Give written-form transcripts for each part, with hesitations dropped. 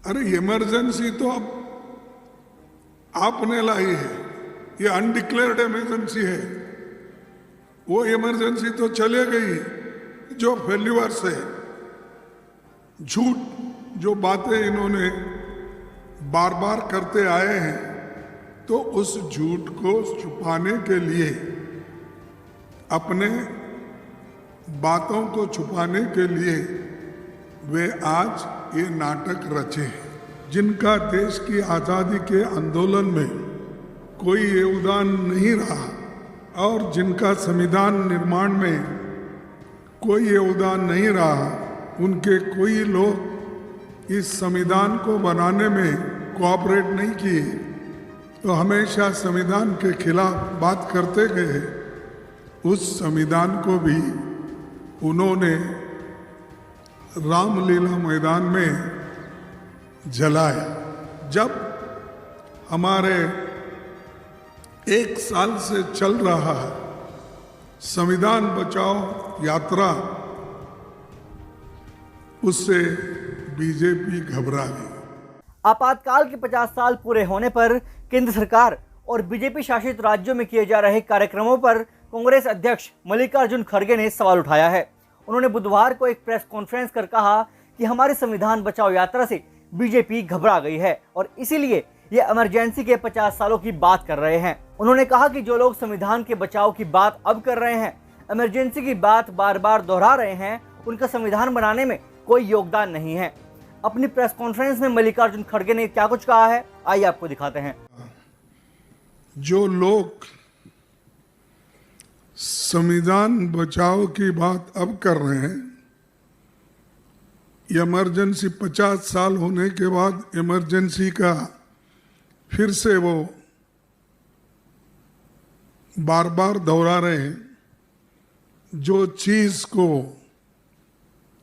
अरे इमरजेंसी तो अब आपने लाई है, ये अनडिक्लेयर्ड इमरजेंसी है। वो इमरजेंसी तो चले गई जो फेल्यूअर्स है, झूठ जो बातें इन्होंने बार बार करते आए हैं, तो उस झूठ को छुपाने के लिए, अपने बातों को छुपाने के लिए वे आज ये नाटक रचे हैं। जिनका देश की आज़ादी के आंदोलन में कोई योगदान नहीं रहा और जिनका संविधान निर्माण में कोई योगदान नहीं रहा, उनके कोई लोग इस संविधान को बनाने में कोऑपरेट नहीं किए, तो हमेशा संविधान के खिलाफ बात करते गए। उस संविधान को भी उन्होंने रामलीला मैदान में जलाया। जब हमारे 1 साल से चल रहा है संविधान बचाओ यात्रा, उससे बीजेपी घबरा गई। आपातकाल के 50 साल पूरे होने पर केंद्र सरकार और बीजेपी शासित राज्यों में किए जा रहे कार्यक्रमों पर कांग्रेस अध्यक्ष मल्लिकार्जुन खड़गे ने सवाल उठाया है। उन्होंने बुधवार को एक प्रेस कॉन्फ्रेंस कर कहा कि हमारी संविधान बचाओ यात्रा से बीजेपी घबरा गई है और इसीलिए ये इमरजेंसी के 50 सालों की बात कर रहे हैं। उन्होंने कहा कि जो लोग संविधान के बचाव की बात अब कर रहे हैं, इमरजेंसी की बात बार बार दोहरा रहे हैं, उनका संविधान बनाने में कोई योगदान नहीं है। अपनी प्रेस कॉन्फ्रेंस में मल्लिकार्जुन खड़गे ने क्या कुछ कहा है, आइए आपको दिखाते हैं। जो लोग संविधान बचाओ की बात अब कर रहे हैं, इमरजेंसी 50 साल होने के बाद इमरजेंसी का फिर से वो बार बार दोहरा रहे हैं। जो चीज को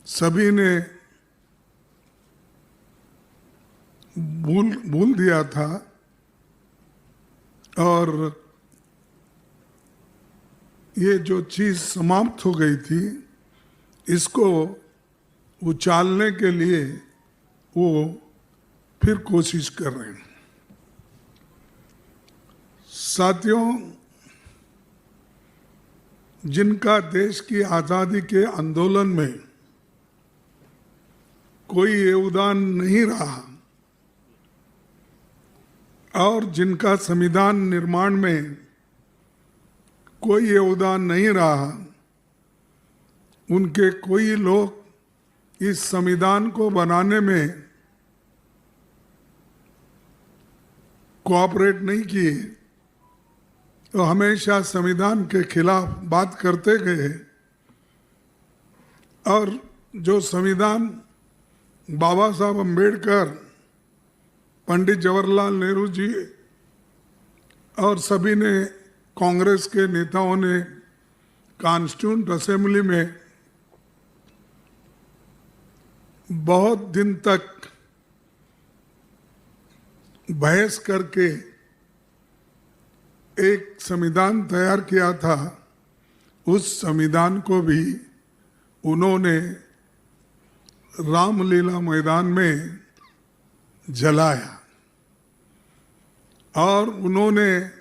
सभी ने भूल दिया था और ये जो चीज समाप्त हो गई थी, इसको उछालने के लिए वो फिर कोशिश कर रहे हैं। साथियों, जिनका देश की आज़ादी के आंदोलन में कोई योगदान नहीं रहा और जिनका संविधान निर्माण में कोई योगदान नहीं रहा, उनके कोई लोग इस संविधान को बनाने में कोऑपरेट नहीं किए, तो हमेशा संविधान के खिलाफ बात करते गए। और जो संविधान बाबा साहब अम्बेडकर, पंडित जवाहरलाल नेहरू जी और सभी ने, कांग्रेस के नेताओं ने कॉन्स्टिट्यूएंट असेंबली में बहुत दिन तक बहस करके एक संविधान तैयार किया था, उस संविधान को भी उन्होंने रामलीला मैदान में जलाया। और उन्होंने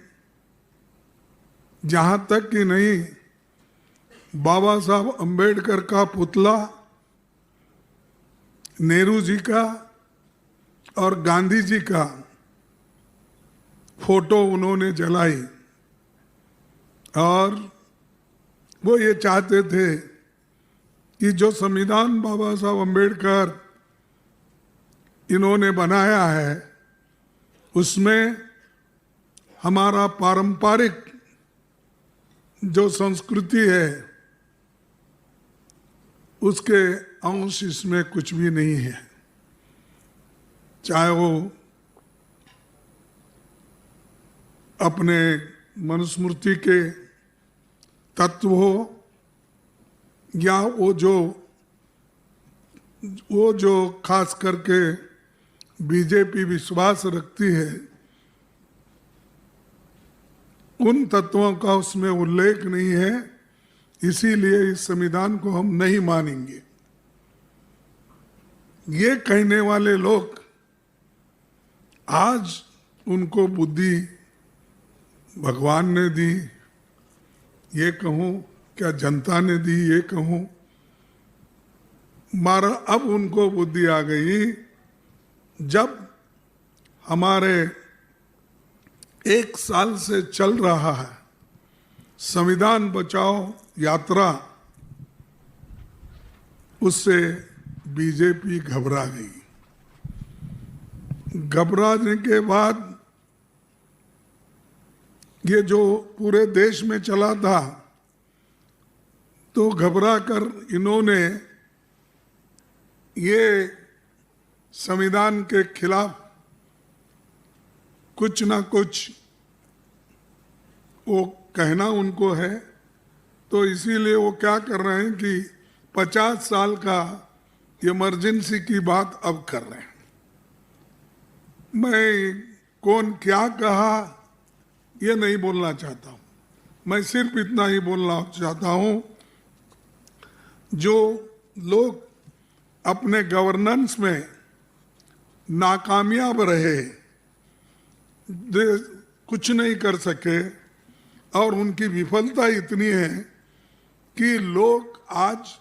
जहाँ तक कि नहीं, बाबा साहब अम्बेडकर का पुतला, नेहरू जी का और गांधी जी का फोटो उन्होंने जलाई। और वो ये चाहते थे कि जो संविधान बाबा साहब अम्बेडकर इन्होंने बनाया है, उसमें हमारा पारंपरिक जो संस्कृति है, उसके अंश इसमें कुछ भी नहीं है। चाहे वो अपने मनुस्मृति के तत्व हो या वो जो खास करके बीजेपी विश्वास रखती है, उन तत्वों का उसमें उल्लेख नहीं है। इसीलिए इस संविधान को हम नहीं मानेंगे। ये कहने वाले लोग आज उनको बुद्धि भगवान ने दी, ये कहूँ, क्या जनता ने दी ये कहूँ, मारा अब उनको बुद्धि आ गई जब हमारे 1 साल से चल रहा है संविधान बचाओ यात्रा, उससे बीजेपी घबरा गई। घबराने के बाद ये जो पूरे देश में चला था, तो घबरा कर इन्होंने ये संविधान के खिलाफ कुछ ना कुछ वो कहना उनको है, तो इसीलिए वो क्या कर रहे हैं कि 50 साल का इमरजेंसी की बात अब कर रहे हैं। मैं कौन क्या कहा ये नहीं बोलना चाहता हूँ, मैं सिर्फ इतना ही बोलना चाहता हूँ, जो लोग अपने गवर्नेंस में नाकामयाब रहे, कुछ नहीं कर सके, और उनकी विफलता इतनी है कि लोग आज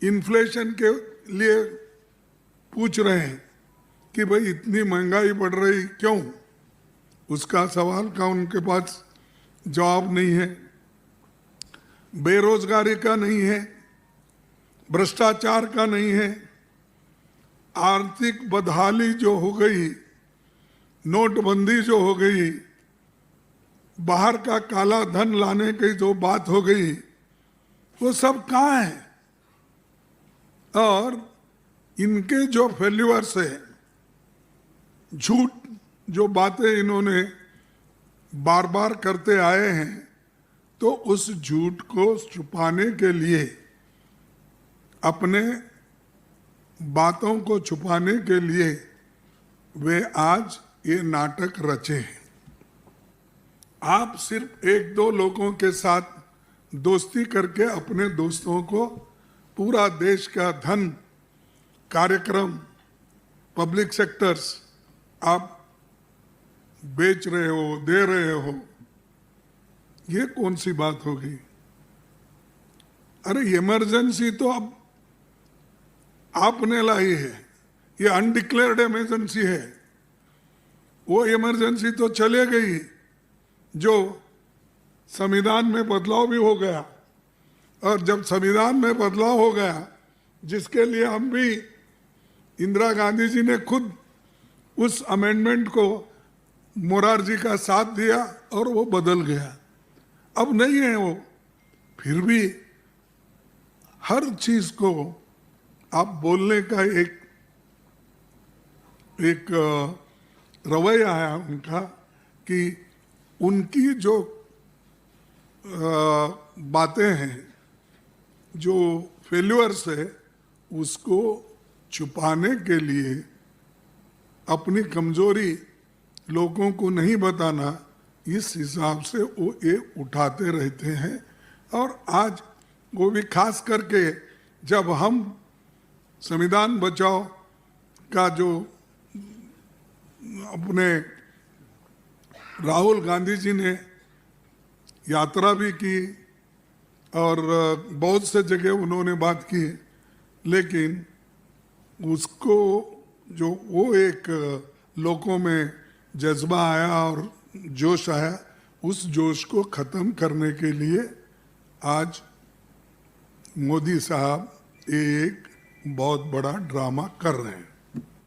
इन्फ्लेशन के लिए पूछ रहे हैं कि भाई इतनी महंगाई बढ़ रही क्यों। उसका सवाल का उनके पास जवाब नहीं है, बेरोजगारी का नहीं है, भ्रष्टाचार का नहीं है, आर्थिक बदहाली जो हो गई, नोटबंदी जो हो गई, बाहर का काला धन लाने की जो बात हो गई, वो सब कहाँ है। और इनके जो फेल्यूअर्स है, झूठ जो बातें इन्होंने बार बार करते आए हैं, तो उस झूठ को छुपाने के लिए, अपने बातों को छुपाने के लिए वे आज ये नाटक रचे हैं। आप सिर्फ 1-2 लोगों के साथ दोस्ती करके अपने दोस्तों को पूरा देश का धन, कार्यक्रम, पब्लिक सेक्टर्स आप बेच रहे हो, दे रहे हो, ये कौन सी बात होगी। अरे इमरजेंसी तो अब आपने लाई है, ये अनडिक्लेयर्ड इमरजेंसी है। वो इमरजेंसी तो चले गई जो संविधान में बदलाव भी हो गया, और जब संविधान में बदलाव हो गया, जिसके लिए हम भी, इंदिरा गांधी जी ने खुद उस अमेंडमेंट को, मोरारजी का साथ दिया और वो बदल गया। अब नहीं है वो, फिर भी हर चीज को आप बोलने का एक रवैया है उनका, कि उनकी जो बातें हैं, जो फेल्यूअर्स है, उसको छुपाने के लिए, अपनी कमजोरी लोगों को नहीं बताना, इस हिसाब से वो ये उठाते रहते हैं। और आज वो भी खास करके जब हम संविधान बचाओ का जो अपने राहुल गांधी जी ने यात्रा भी की और बहुत से जगह उन्होंने बात की, लेकिन उसको जो वो एक लोगों में जज्बा आया और जोश आया, उस जोश को ख़त्म करने के लिए आज मोदी साहब एक बहुत बड़ा ड्रामा कर रहे हैं।